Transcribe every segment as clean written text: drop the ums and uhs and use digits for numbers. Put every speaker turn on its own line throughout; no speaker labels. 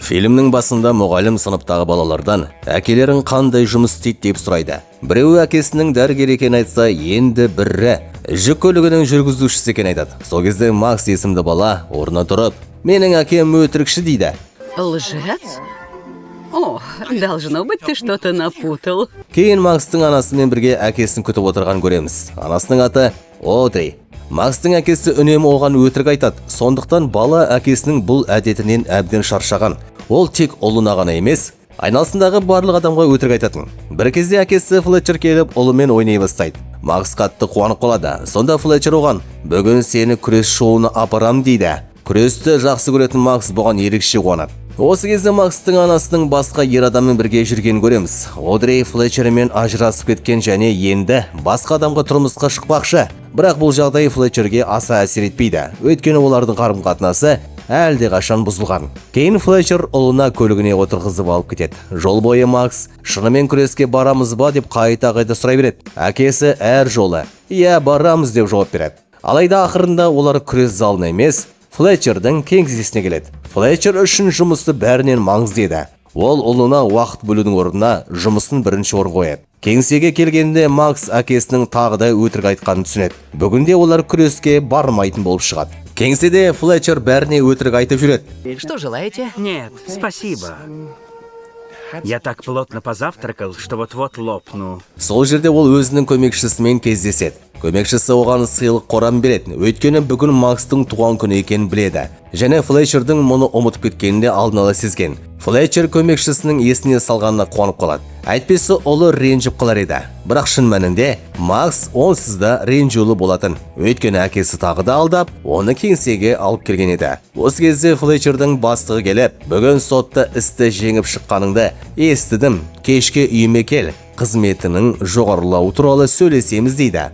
Фильмнің басында мұғалім сыныптағы балалардан әкелерің қандай жұмыс істейді деп сұрайды. Біреуі әкесінің дәрігер екенін айтса, енді бірі жүк көлігінің жүргізушісі екенін айтады. Сол кезде Макс есімді бала орнына тұрып, менің әкем өтірікші дейді.
Лжец? О, должно быть, ты что-то напутал.
Кейін Макстың анасымен бірге әкесін күтіп отырған көреміз. Анасының аты Одри. Макстың әкесі үнемі оған өтірік айтады. Сондықтан бала әкесінің бұл әдетінен әбден шаршаған. Ол тек ұлына ғана емес, айналасындағы барлық адамға өтірік айтатын. Бір кезде әкесі Флетчер келіп ұлымен ойнай бастайды. Макс қатты қуанып қалады. Сонда Флетчер оған, бүгін сені күрес шоуына апарам дейді. Күресті жақсы көретін Макс бұған ерекше қуанады. Осы кезде Макстың анасының басқа ер адаммен бірге жүрген көреміз. Одри Флетчермен ажырасып кеткен және енді басқа адамға тұрмысқа шықпақшы. Бірақ бұл жағдай Флетчерге аса әсер етпейді. Өйткені олардың қарым-қатынасы әлде қашан бұзылған. Кейін Флетчер ұлына көлігіне отырғызып алып кетеді. Жол бойы Макс шынымен күреске барамыз ба деп қайта-қайта сұрай береді. Әкесі әр жолы "Иә, барамыз" деп жауап береді. Алайда ақырында олар күрес залына емес, Флетчердің кеңсесіне келеді. Флетчер үшін жұмысы бәрінен маңызды еді. Ол ұлына уақыт бөлудің орнына жұмысын бірінші орынға қояды. Кеңсеге келгенде Макс әкесінің тағы да өтірік айтқанын түсінеді. Бүгінде олар күреске бармайтын болып шығады. Кеңседе Флетчер бәріне өтірік айтып жүреді.
Что желаете?
Нет, спасибо. Я так плотно позавтракал, что вот-вот лопну.
Сол жерде ол өзінің көмекшісімен кездеседі. Көмекшісі оған сыйлық қорам береді. Өйткені бүгін Макстың туған күні екенін біледі. Және Флетчердің мұны ұмытып кеткенінде алдын ала сезген. Флетчер көмекшісінің есіне салғанына қуанып қалады. Әйтпесе ұлы ренжіп қалар еді. Бірақ шын мәнінде Макс онсыз да ренжулы болатын. Өйткені әкесі тағы да алдап, оны кеңсеге алып келген еді. Осы кезде Флетчердің бастығы келіп, бүгін сотта істі жеңіп шыққаныңды естідім. Кешке үйіме кел, қызметінің жоғарылауы туралы сөйлесеміз дейді.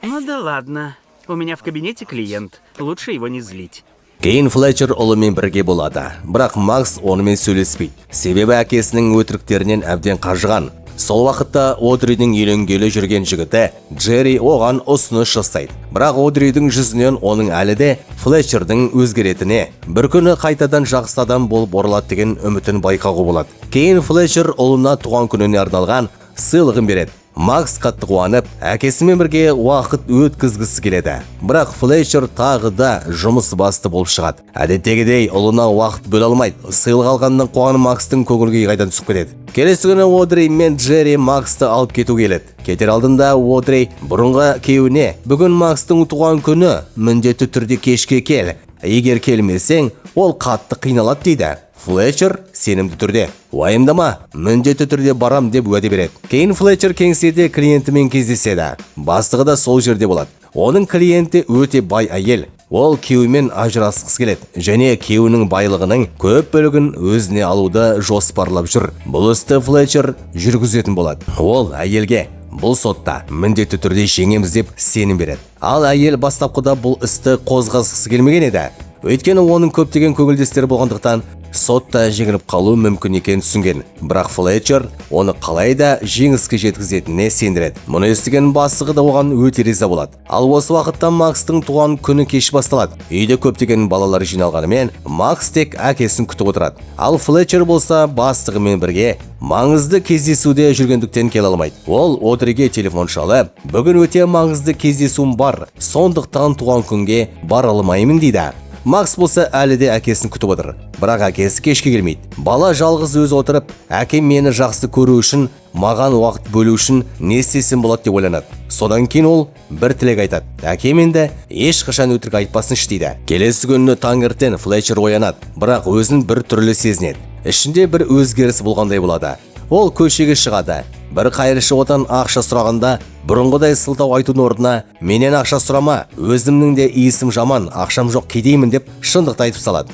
Ну да ладно. У меня в кабинете клиент. Лучше его не злить.
Кейін Флетчер ұлымен бірге болады. Бірақ Макс онымен сөйлеспейді. Себебі әкесінің өтіріктерінен әбден қажыған. Сол уақытта Одридің үйленгелі жүрген жігіті Джерри оған ұсыныс жасайды. Бірақ Одридің жүзінен оның әлі де Флетчердің өзгеретіне, бір күні қайтадан жақсы адам болып оралады деген үмітін байқауға болады. Кейін Флетчер ұлына туған күніне арналған сыйлығын береді. Макс қатты қуанып, әкесімен бірге уақыт өткізгісі келеді. Бірақ Флетчер тағы да жұмыс басты болып шығады. Әдеттегідей ұлына уақыт бөле алмайды. Сыйлық алғаннан қуанып Макстың көңілге қайдан түсіп кетеді. Келесі күні Одри мен Джерри Максты алып кету келеді. Кетер алдында Одри бұрынғы күйеуіне, бүгін Макстың туған күні, міндетті түрде кешке кел. Егер келмесең, ол қатты қиналады дейді. Флетчер сенімді түрде, уайымдама, міндетті түрде барам деп уәде береді. Кейін Флетчер кеңседе клиентімен кездеседі. Бастығы да сол жерде болады. Оның клиенті өте бай әйел. Ол күйеуімен ажырасқысы келеді және күйеуінің байлығының көп бөлігін өзіне алуды жоспарлап жүр. Бұл істі Флетчер жүргізетін болады. Ол әйелге бұл сотта міндетті түрде жеңеміз деп сенім береді. Ал әйел бастапқыда бұл істі қозғасқысы келмеген еді. Өйткені оның көптеген көңілдестері болғандықтан сотта жеңіліп қалу мүмкін екенін түсінген. Бірақ Флетчер оны қалайда жеңіске жеткізетініне сендіреді. Мұны естіген бастығы да оған өте риза болады. Ал осы уақытта Макстың туған күні кеш басталады. Үйде көптеген балалар жиналғанымен Макс тек әкесін күтіп отырады. Ал Флетчер болса бастығымен бірге маңызды кездесуде жүргендіктен келе алмайды. Ол Одриге телефон шалып, бүгін өте маңызды кездесуім бар, сондықтан туған күнге бара алмаймын дейді. Макс болса әлі де әкесін күтіп отыр. Бірақ әкесі кешке келмейді. Бала жалғыз өз отырып, әкем мені жақсы көру үшін, маған уақыт бөлу үшін не істесем болады деп ойланады. Содан кейін ол бір тілек айтады. Әкем енді ешқашан өтірік айтпасыншы дейді. Келесі күні таңертең Флетчер оянады, бірақ өзін бір түрлі сезінеді. Ішінде бір өзгеріс болғандай болады. Ол көшеге шығады. Бір қайыршы одан ақша сұрағанда, бұрынғыдай сылтау айтудың орнына, менен ақша сұрама, өзімнің де иісім жаман, ақшам жоқ, кедеймін деп шындықты айтып салады.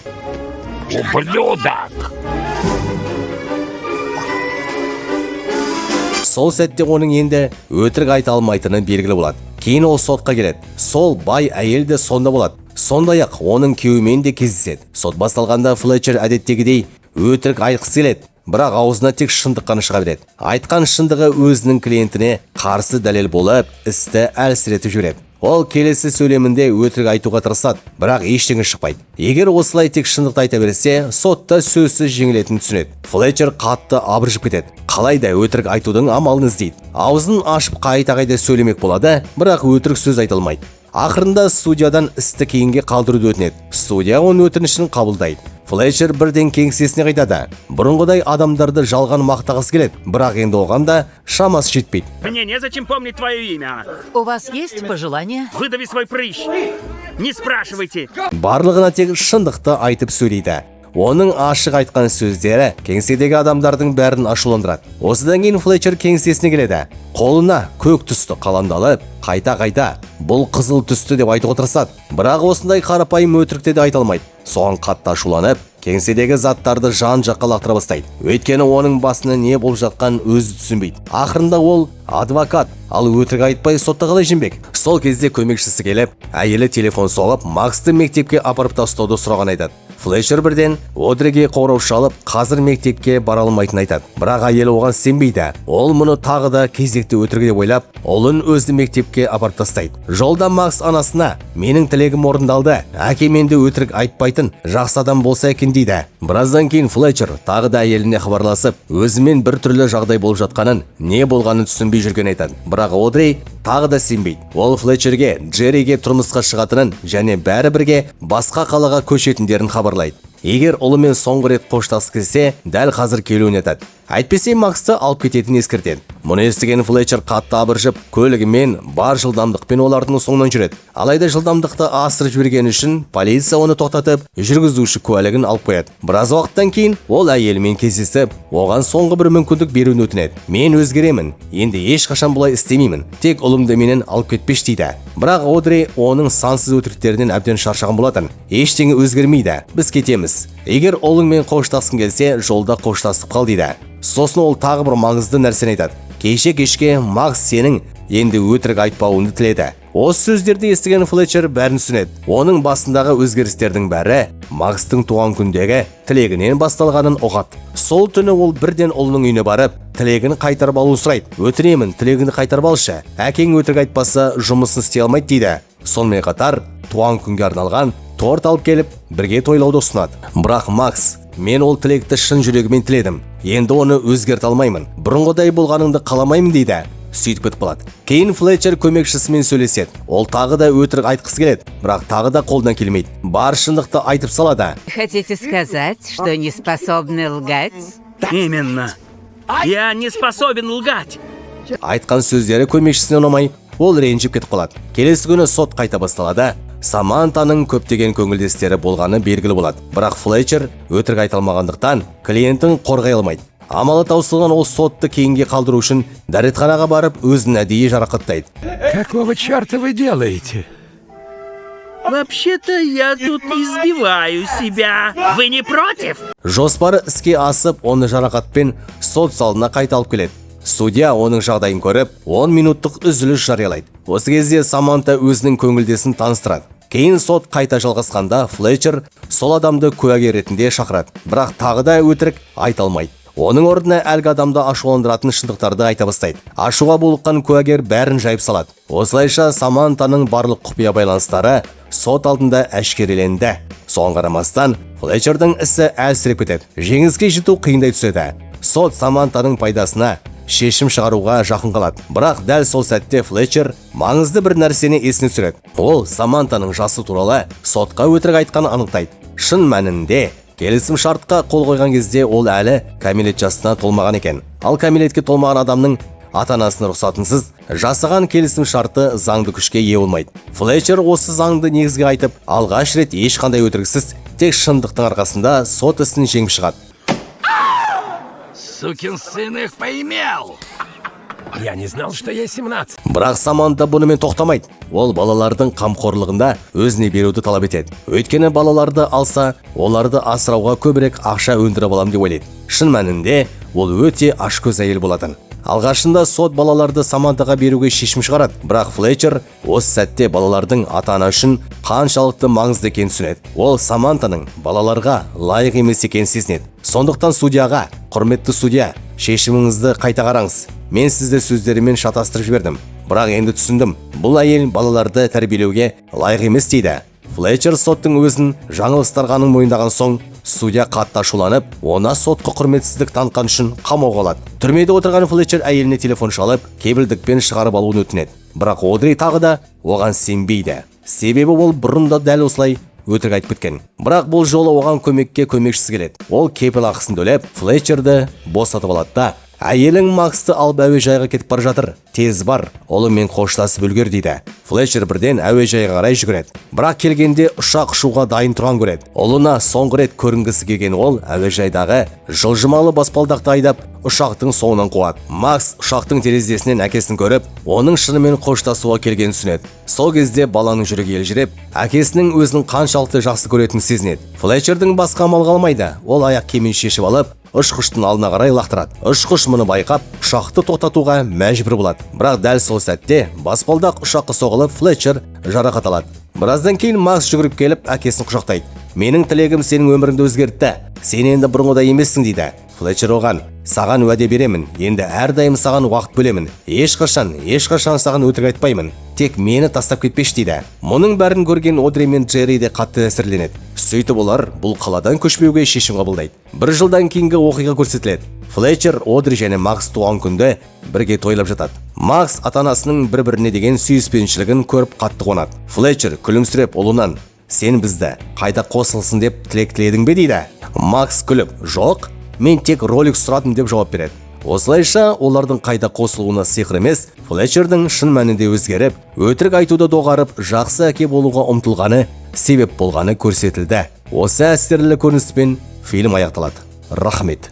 Ублюдок!
Сол сәтте оның енді өтірік айта алмайтыны белгілі болады. Кейін ол сотқа келеді. Сол бай әйел де сонда болады. Сондай-ақ оның күйеуімен де кездеседі. Сот басталғанда Флетчер әдеттегідей өтірік айтқысы келеді. бірақ аузына тек шындық қана шыға береді. Айтқан шындығы өзінің клиентіне қарсы дәлел болып, істі әлсіретіп жібереді. Ол келесі сөйлемінде өтірік айтуға тырысады, бірақ ештеңе шықпайды. Егер осылай тек шындықты айта берсе, сотта сөзсіз жеңілетінін түсінеді. Флетчер қатты абыржып кетеді. Қалайда өтірік айтудың амалын іздейді. Аузын ашып қайта-қайта сөйлемек болады, бірақ өтірік сөз айта алмайды. Ақырында судьядан істі кейінге қалдыруды өтінеді. Судья оның өтінішін қабылдайды. Флетчер бірден кеңсесіне қайтады. Бұрынғыдай адамдарды жалған мақтағысы келеді, бірақ енді оған да шамасы жетпейді.
Мне незачем помнить твое имя.
У вас есть пожелания?
Выдави свой прыщ. Не спрашивайте.
Барлығына тек шындықты айтып сөйлейді. Оның ашық айтқан сөздері кеңседегі адамдардың бәрін ашуландырады. Осыдан кейін Флетчер кеңсесіне келеді. Қолына көк түсті қаламдалып, қайта-қайта бұл қызыл түсті деп айтуға тырысады. Бірақ осындай қарапайым өтірікті де айта алмайды. Соған қатты ашуланып, кеңседегі заттарды жан-жаққа лақтыра бастайды. Өйткені оның басына не болып жатқан өзі түсінбейді. Ақырында ол адвокат, ал өтірік айтпай сотта қалай жеңбек? Сол кезде көмекшісі келіп, әйелі телефон соғып, Максты мектепке апарып тастауды сұраған айтады. Флетчер бірден Одриге қоңырау шалып, қазір мектепке бара алмайтынын айтады. Бірақ әйелі оған сенбейді. Ол мұны тағы да кезекті өтірік деп ойлап, ұлын өзі мектепке апарып тастайды. Жолда Макс анасына: "Менің тілегім орындалды. Әкем енді өтірік айтпайтын, жақсы адам болса екен" дейді. Біраздан кейін Флетчер тағы да әйеліне хабарласып, өзімен бір түрлі жағдай болып жатқанын, не болғанын түсінбей жүрген айтады. Бірақ Одри тағы да сенбейді. Ол Флетчерге Джерриге тұрмысқа шығатынын және бәрі бірге басқа қалаға көшетіндерін хабарлайды. Егер ұлымен соңғы рет қоштасып келсе, дәл қазір келуін айтады. Әйтпесе Максты алып кететінін ескертеді. Мұны естіген Флетчер қатты абыржып, көлігімен бар жылдамдықпен олардың соңынан жүреді. Алайда жылдамдықты асырып жібергені үшін полиция оны тоқтатып, жүргізуші куәлігін алып қояды. Біраз уақыттан кейін ол әйелімен кездесіп, оған соңғы бір мүмкіндік беруін өтінеді. "Мен өзгеремін. Енді ешқашан бұлай істемеймін. Тек ұлымды менен алып кетпеш" дейді. Бірақ Одри оның сансыз өтіріктерінен әбден шаршаған болатын. "Ештеңе өзгермейді. Біз кетеміз. Егер ұлыңмен қоштасқың келсе, жолда қоштасып қал" дейді. Сосын ол тағы бір маңызды нәрсені айтады. Кеше Макс сенің енді өтірік айтпауыңды тіледі. Осы сөздерді естіген Флетчер бәрін түсінеді. Оның басындағы өзгерістердің бәрі Макстың туған күндегі тілегінен басталғанын ұғады. Сол түні ол бірден ұлының үйіне барып, тілегін қайтарып алуын сұрайды. "Өтінемін, тілегіңді қайтарып алшы. Әкең өтірік айтпаса, жұмысын істей алмайды" дейді. Сонымен қатар туған күнге арналған торт алып келіп, бірге тойлауды ұсынады. Бірақ Макс: "Мен ол тілекті шын жүрегімен тіледім. Енді оны өзгерте алмаймын. Бұрынғыдай болғаныңды қаламаймын" дейді. Сөйтіп кетіп қалады. Кейін Флетчер көмекшісімен сөйлеседі. Ол тағы да өтірік айтқысы келеді, бірақ тағы да қолдан келмейді. Бар шындықты айтып салады.
Хотите сказать, что не способны лгать?
Именно. Я не способен лгать.
Айтқан сөздері көмекшісіне ұнамай, ол ренжіп кетіп қалады. Келесі күні сот қайта басталады. Самантаның көптеген көңілдестері болғаны белгілі болады. Бірақ Флетчер өтірік айта алмағандықтан клиентін қорғай алмайды. Амалы таусылған ол сотты кейінге қалдыру үшін дәретханаға барып, өзін әдейі жарақаттайды.
Какого черта вы делаете?
Вообще-то я тут избиваю себя. Вы не против?
Жоспары іске асып, оны жарақатпен сот залына қайта алып келеді. Судья оның жағдайын көріп, 10 минуттық үзіліс жариялайды. Осы кезде Саманта өзінің көңілдесін таныстырады. Кейін сот қайта жалғасқанда Флетчер сол адамды куәгер ретінде шақырады. Бірақ тағы да өтірік айта алмайды. Оның орнына әлгі адамды ашуландыратын шындықтарды айта бастайды. Ашуға булыққан куәгер бәрін жайып салады. Осылайша Самантаның барлық құпия байланыстары сот алдында әшкереленді. Соған қарамастан Флетчердің ісі әлсіреп кетеді. Жеңіске жету қиындай түседі. Сот Самантаның пайдасына шешім шығаруға жақын қалады. Бірақ дәл сол сәтте Флетчер маңызды бір нәрсені есіне түсіреді. Ол Самантаның жасы туралы сотқа өтірік айтқанын анықтайды. Шын мәнінде келісім шартқа қол қойған кезде ол әлі кәмелет жасына толмаған екен. Ал кәмелетке толмаған адамның ата-анасының рұқсатынсыз жасаған келісім шарты заңды күшке ие болмайды. Флетчер осы заңды негізге айтып, алғаш рет ешқандай өтіріксіз, тек шындықтың арқасында сот ісін жеңіп шығады.
Сукин сын их поимел! Я не знал, что я 17.
Бірақ Саманта бұнымен тоқтамайды. Ол балалардың қамқорлығында өзіне беруді талап етеді. Өйткені балаларды алса, оларды асырауға көбірек ақша өндіріп алам деп ойлайды. Шын мәнінде ол өте ашкөз әйел болатын. Алғашында сот балаларды Самантаға беруге шешім шығарады, бірақ Флетчер осы сәтте балалардың ата-ана үшін қаншалықты маңызды екенін түсінеді. Ол Самантаның балаларға лайық емес екенін сезінеді. Сондықтан судьяға: құрметті судья, шешіміңізді қайта қараңыз. Мен сізді сөздерімен шатастырып жібердім, бірақ енді түсіндім. Бұл әйел балаларды тәрбиелеуге лайық емес дейді. Флетчер соттың өзін жаңылыстырғанын мойындаған соң, судья қатты ашуланып, ona сотқа құрметсіздік танытқан үшін қамауға алады. Түрмеде отырған Флетчер әйеліне телефон шалып, кепілдікпен шығарып алуын өтінеді. Бірақ Одри тағы да оған сенбейді. Себебі ол бұрын да дәл осылай өтірік айтып кеткен. Бірақ бұл жолы оған көмекке көмекшісі келеді. Ол кепіл ақысын төлеп, Флетчерді босатып алады да: әйелің Максты алып әуежайға кетіп бара жатыр. Тез бар, олымен қоштасып үлгер дейді. Флетчер бірден әуежайға қарай жүгіреді. Бірақ келгенде ұшақ ұшуға дайын тұрған көреді. Ұлына соңғы рет көрінгісі келген ол әуежайдағы жылжымалы баспалдақты айдап, ұшақтың соңынан қуады. Макс ұшақтың терезесінен әкесін көріп, оның шынымен қоштасуға келгенін түсінеді. Сол кезде баланың жүрегі елжіреп, әкесінің өзін қаншалықты жақсы көретінін сезінеді. Флетчердің басқа амал қалмайды. Ол аяқ киімін шешіп алып, ұшқыштың алдына қарай лақтырады. Ұшқыш мұны байқап, ұшақты тоқтатуға мәжбүр болады. Бірақ дәл сол сәтте баспалдақ ұшаққа соғылып, Флетчер жарақат алады. Біраздан кейін Макс жүгіріп келіп, әкесін құшақтайды. Менің тілегім сенің өміріңді өзгертті. Сен енді бұрынғыдай емессің дейді. Флетчер оған: саған уәде беремін, енді әрдайым саған уақыт бөлемін. Ешқашан саған өтірік айтпаймын. Тек мені тастап кетпеш дейді. Мұның бәрін көрген Одри мен Джерри де қатты әсерленеді. Сөйтіп олар бұл қаладан көшпеуге шешім қабылдайды. Бір жылдан кейінгі оқиға көрсетіледі. Флетчер, Одри және Макс туған күнді бірге тойлап жатады. Макс ата-анасының бір-біріне деген сүйіспеншілігін көріп қатты қуанады. Флетчер күлімсіреп ұлынан: сен бізді қайта қосылсын деп тілек тіледің бе дейді. Макс күліп: жоқ, мен тек ролик сұрадым деп жауап береді. Осылайша олардың қайта қосылуына сиқыр емес, Флетчердің шын мәнінде өзгеріп, өтірік айтуды доғарып, жақсы әке болуға ұмтылғаны себеп болғаны көрсетілді. Осы әсерлі көрініспен фильм аяқталады. Рахмет.